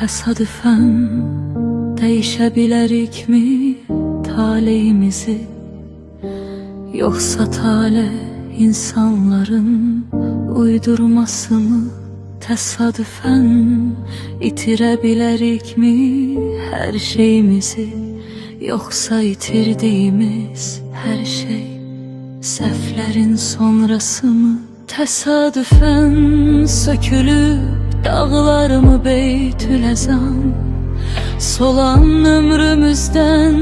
Təsadüfən değişə bilərikmi taleyimizi? Yoxsa tale insanların uydurması mı? Təsadüfən itirə bilərikmi hər şeyimizi? Yoxsa itirdiyimiz hər şey səhvlərin sonrası mı? Təsadüfən sökülüb dağlarımı Beytüləzam, solan ömrümüzdən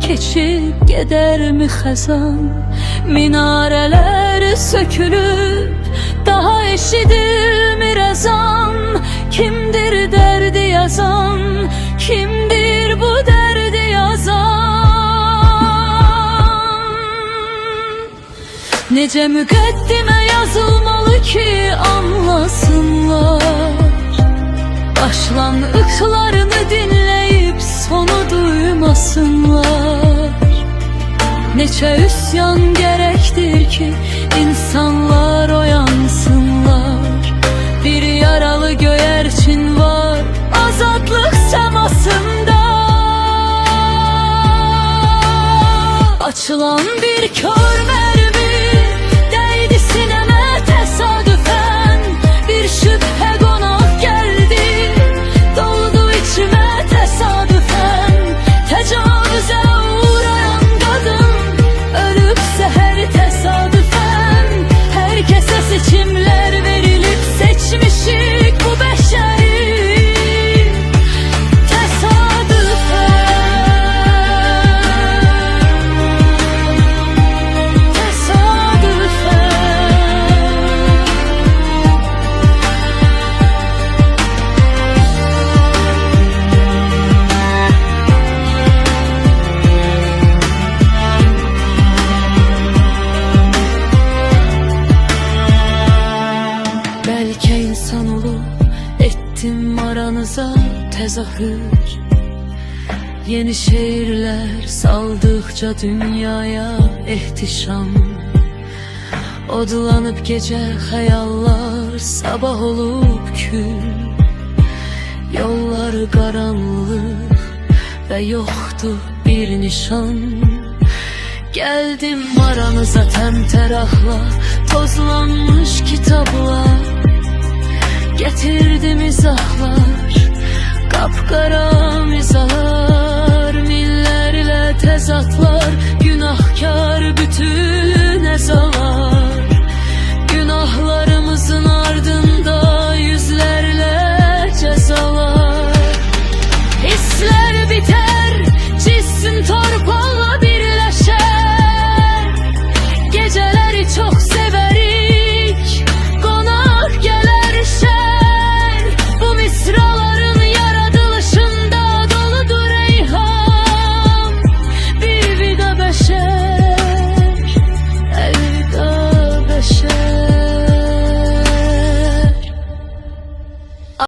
keçib gedərmi xəzan? Minarələr sökülüb daha eşidilmir əzan. Kimdir dərdi yazan? Kimdir bu dərdi yazan? Necə müqəddimə yazılmalı ki anlasınlar? Başlanğıçlarını dinleyip sonu duymasınlar. Neçə üsyan gerektir ki insanlar oyansınlar. Bir yaralı göyərçin var azadlık səmasında. Açılan bir kör mermi değdi sineme tesadüfen. Bir şüphe qonaq geldi, doldu içime tesadüfen. Tecavüze uğrayan kadın ölübse her tesadüfen. Herkese seçimler verilip seçmişik bu beşeri insan olup ettim aranıza tezahür. Yeni şehirler saldıkça dünyaya ihtişam. Odlanıp gece hayallar sabah olup kül. Yollar karanlık ve yoktu bir nişan. Geldim aranıza temterahla tozlanmış kitaplar. Getirdim izahlar, kapkara mizahlar. Millerle tezatlar, günahkar bütün ezalar. Günahlarımızın ardında yüzlerle cezalar. Hisler biter, cism torpalla birleşer. Geceleri çok severik, konak geler şer. Bu misraların yaratılışında doludur eyham, bir vida beşer.